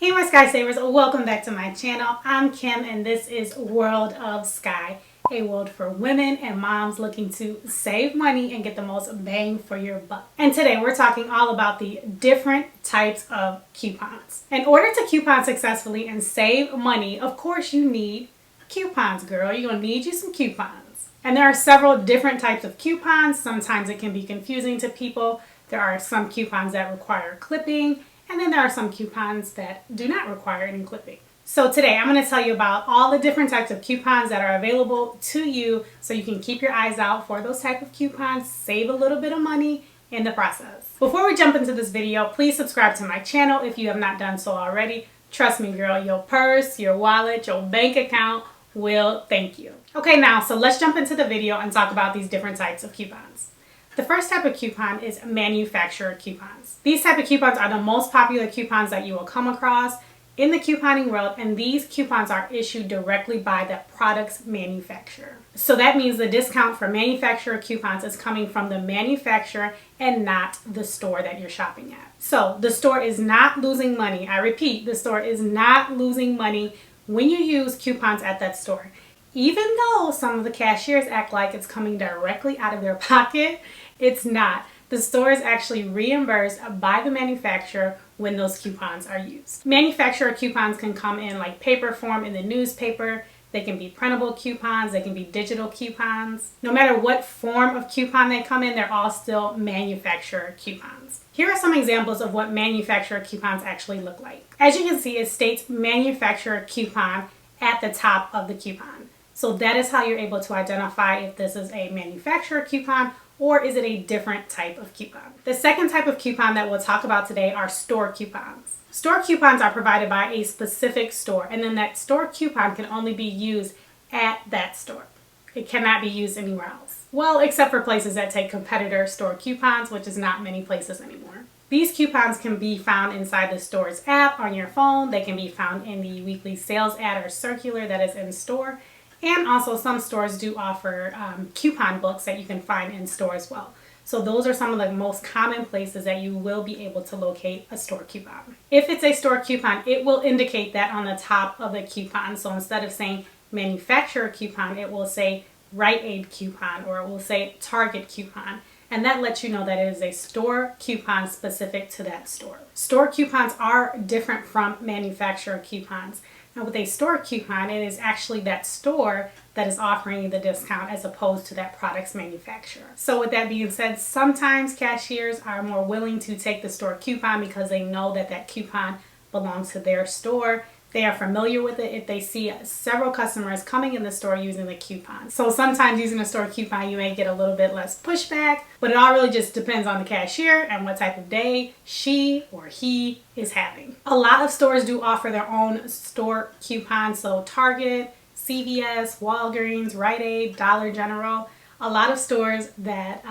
Hey my Sky Savers, welcome back to my channel. I'm Kim and this is World of Sky, a world for women and moms looking to save money and get the most bang for your buck. And today we're talking all about the different types of coupons. In order to coupon successfully and save money, of course you need coupons, girl. You're gonna need you some coupons. And there are several different types of coupons. Sometimes it can be confusing to people. There are some coupons that require clipping, and then there are some coupons that do not require any clipping. So today I'm going to tell you about all the different types of coupons that are available to you so you can keep your eyes out for those type of coupons, save a little bit of money in the process. Before we jump into this video, please subscribe to my channel if you have not done so already. Trust me, girl, your purse, your wallet, your bank account will thank you. Okay, now, so let's jump into the video and talk about these different types of coupons. The first type of coupon is manufacturer coupons. These type of coupons are the most popular coupons that you will come across in the couponing world, and these coupons are issued directly by the product's manufacturer. So that means the discount for manufacturer coupons is coming from the manufacturer and not the store that you're shopping at. So the store is not losing money. I repeat, the store is not losing money when you use coupons at that store. Even though some of the cashiers act like it's coming directly out of their pocket, it's not. The store is actually reimbursed by the manufacturer when those coupons are used. Manufacturer coupons can come in like paper form in the newspaper. They can be printable coupons. They can be digital coupons. No matter what form of coupon they come in, they're all still manufacturer coupons. Here are some examples of what manufacturer coupons actually look like. As you can see, it states manufacturer coupon at the top of the coupon. So that is how you're able to identify if this is a manufacturer coupon or is it a different type of coupon. The second type of coupon that we'll talk about today are store coupons. Store coupons are provided by a specific store, and then that store coupon can only be used at that store. It cannot be used anywhere else. Well, except for places that take competitor store coupons, which is not many places anymore. These coupons can be found inside the store's app on your phone. They can be found in the weekly sales ad or circular that is in store. And also some stores do offer coupon books that you can find in store as well. So those are some of the most common places that you will be able to locate a store coupon. If it's a store coupon, it will indicate that on the top of the coupon. So instead of saying manufacturer coupon, it will say Rite Aid coupon, or it will say Target coupon. And that lets you know that it is a store coupon specific to that store. Store coupons are different from manufacturer coupons. Now with a store coupon, it is actually that store that is offering you the discount as opposed to that product's manufacturer. So with that being said, sometimes cashiers are more willing to take the store coupon because they know that that coupon belongs to their store. They are familiar with it if they see several customers coming in the store using the coupon. So sometimes using a store coupon, you may get a little bit less pushback, but it all really just depends on the cashier and what type of day she or he is having. A lot of stores do offer their own store coupons. So Target, CVS, Walgreens, Rite Aid, Dollar General, a lot of stores that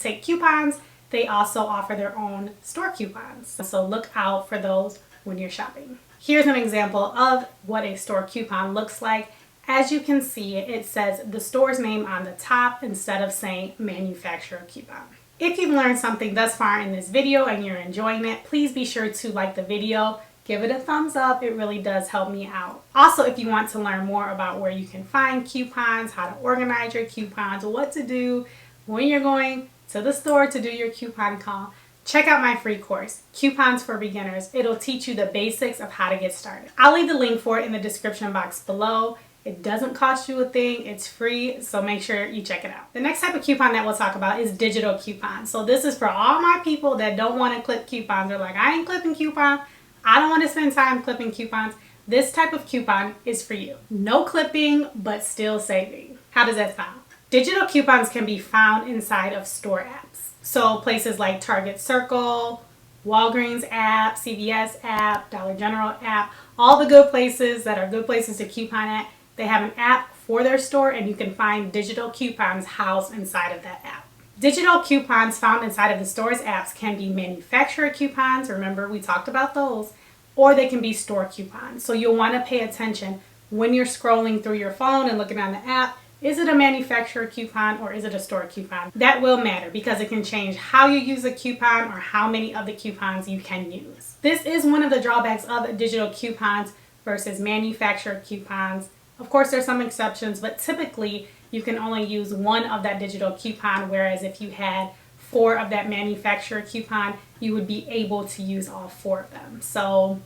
take coupons, they also offer their own store coupons. So look out for those when you're shopping. Here's an example of what a store coupon looks like. As you can see, it says the store's name on the top instead of saying manufacturer coupon. If you've learned something thus far in this video and you're enjoying it, please be sure to like the video, give it a thumbs up. It really does help me out. Also, if you want to learn more about where you can find coupons, how to organize your coupons, what to do when you're going to the store to do your coupon call, check out my free course, Coupons for Beginners. It'll teach you the basics of how to get started. I'll leave the link for it in the description box below. It doesn't cost you a thing, it's free, so make sure you check it out. The next type of coupon that we'll talk about is digital coupons. So this is for all my people that don't want to clip coupons. They're like, I ain't clipping coupons. I don't want to spend time clipping coupons. This type of coupon is for you. No clipping, but still saving. How does that sound? Digital coupons can be found inside of store apps. So places like Target Circle, Walgreens app, CVS app, Dollar General app, all the good places that are good places to coupon at, they have an app for their store and you can find digital coupons housed inside of that app. Digital coupons found inside of the store's apps can be manufacturer coupons, remember we talked about those, or they can be store coupons. So you'll want to pay attention when you're scrolling through your phone and looking on the app. Is it a manufacturer coupon or is it a store coupon? That will matter because it can change how you use a coupon or how many of the coupons you can use. This is one of the drawbacks of digital coupons versus manufacturer coupons. Of course, there's some exceptions, but typically you can only use one of that digital coupon, whereas if you had 4 of that manufacturer coupon, you would be able to use all 4 of them. So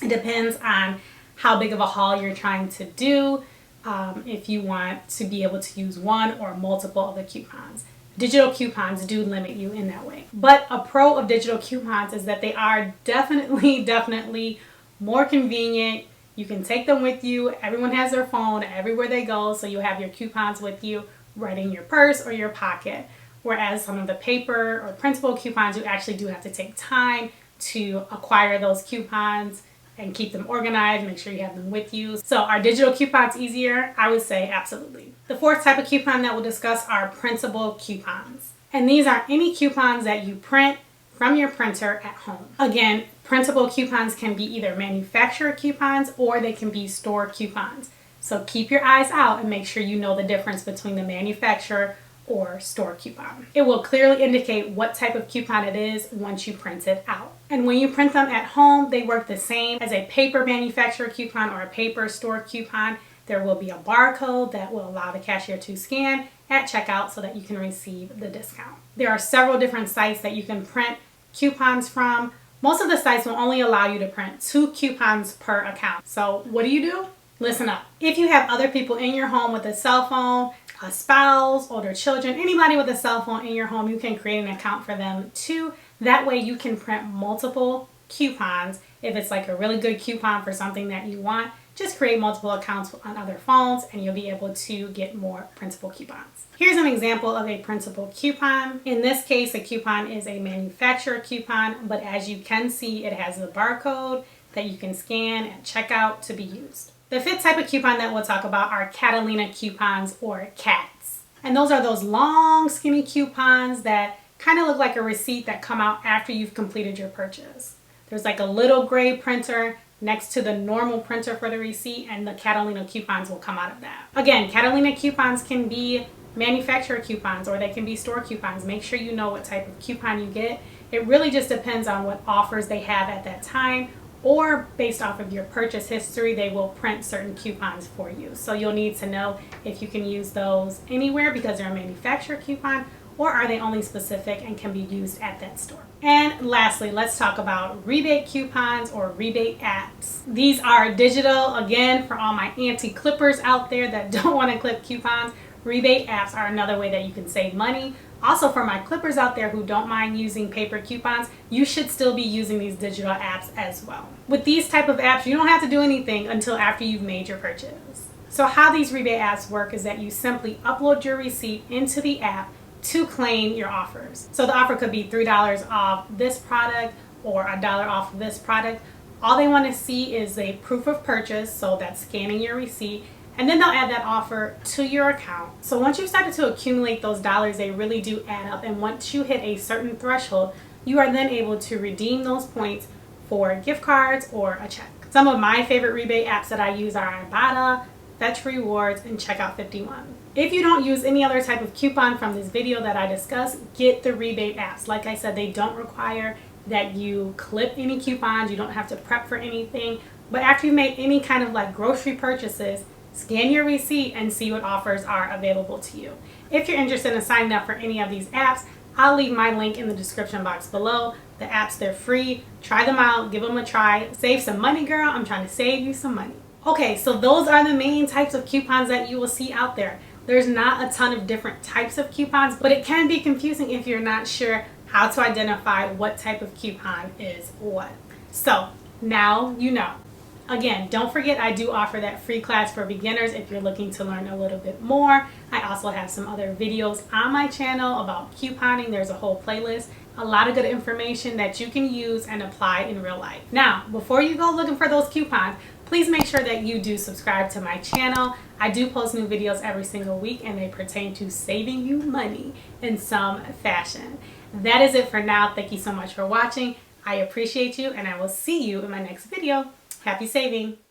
it depends on how big of a haul you're trying to do, if you want to be able to use one or multiple of the coupons. Digital coupons do limit you in that way. But a pro of digital coupons is that they are definitely more convenient. You can take them with you. Everyone has their phone everywhere they go, so you have your coupons with you right in your purse or your pocket. Whereas some of the paper or printable coupons, you actually do have to take time to acquire those coupons and keep them organized, make sure you have them with you. So are digital coupons easier? I would say absolutely. The 4th type of coupon that we'll discuss are printable coupons. And these are any coupons that you print from your printer at home. Again, printable coupons can be either manufacturer coupons or they can be store coupons. So keep your eyes out and make sure you know the difference between the manufacturer or store coupon. It will clearly indicate what type of coupon it is once you print it out. And when you print them at home, they work the same as a paper manufacturer coupon or a paper store coupon. There will be a barcode that will allow the cashier to scan at checkout so that you can receive the discount. There are several different sites that you can print coupons from. Most of the sites will only allow you to print 2 coupons per account. So what do? Listen up. If you have other people in your home with a cell phone, a spouse, older children, anybody with a cell phone in your home, you can create an account for them too. That way you can print multiple coupons. If it's like a really good coupon for something that you want, just create multiple accounts on other phones and you'll be able to get more printable coupons. Here's an example of a printable coupon. In this case, a coupon is a manufacturer coupon, but as you can see, it has the barcode that you can scan at checkout to be used. The 5th type of coupon that we'll talk about are Catalina coupons or CATs. And those are those long skinny coupons that kind of look like a receipt that come out after you've completed your purchase. There's like a little gray printer next to the normal printer for the receipt, and the Catalina coupons will come out of that. Again, Catalina coupons can be manufacturer coupons or they can be store coupons. Make sure you know what type of coupon you get. It really just depends on what offers they have at that time, or based off of your purchase history, they will print certain coupons for you. So you'll need to know if you can use those anywhere because they're a manufacturer coupon, or are they only specific and can be used at that store. And lastly, let's talk about rebate coupons or rebate apps. These are digital. Again, for all my anti-clippers out there that don't want to clip coupons, rebate apps are another way that you can save money. Also, for my clippers out there who don't mind using paper coupons, you should still be using these digital apps as well. With these type of apps, you don't have to do anything until after you've made your purchase. So how these rebate apps work is that you simply upload your receipt into the app to claim your offers. So the offer could be $3 off this product or $1 off of this product. All they want to see is a proof of purchase, so that's scanning your receipt, and then they'll add that offer to your account. So once you've started to accumulate those dollars, they really do add up. And once you hit a certain threshold, you are then able to redeem those points for gift cards or a check. Some of my favorite rebate apps that I use are Ibotta, Fetch Rewards, and Checkout 51. If you don't use any other type of coupon from this video that I discussed, get the rebate apps. Like I said, they don't require that you clip any coupons. You don't have to prep for anything. But after you make any kind of like grocery purchases, scan your receipt and see what offers are available to you. If you're interested in signing up for any of these apps, I'll leave my link in the description box below. The apps, they're free. Try them out, give them a try. Save some money, girl. I'm trying to save you some money. Okay, so those are the main types of coupons that you will see out there. There's not a ton of different types of coupons, but it can be confusing if you're not sure how to identify what type of coupon is what. So now you know. Again, don't forget I do offer that free class for beginners if you're looking to learn a little bit more. I also have some other videos on my channel about couponing. There's a whole playlist. A lot of good information that you can use and apply in real life. Now, before you go looking for those coupons, please make sure that you do subscribe to my channel. I do post new videos every single week and they pertain to saving you money in some fashion. That is it for now. Thank you so much for watching. I appreciate you and I will see you in my next video. Happy saving!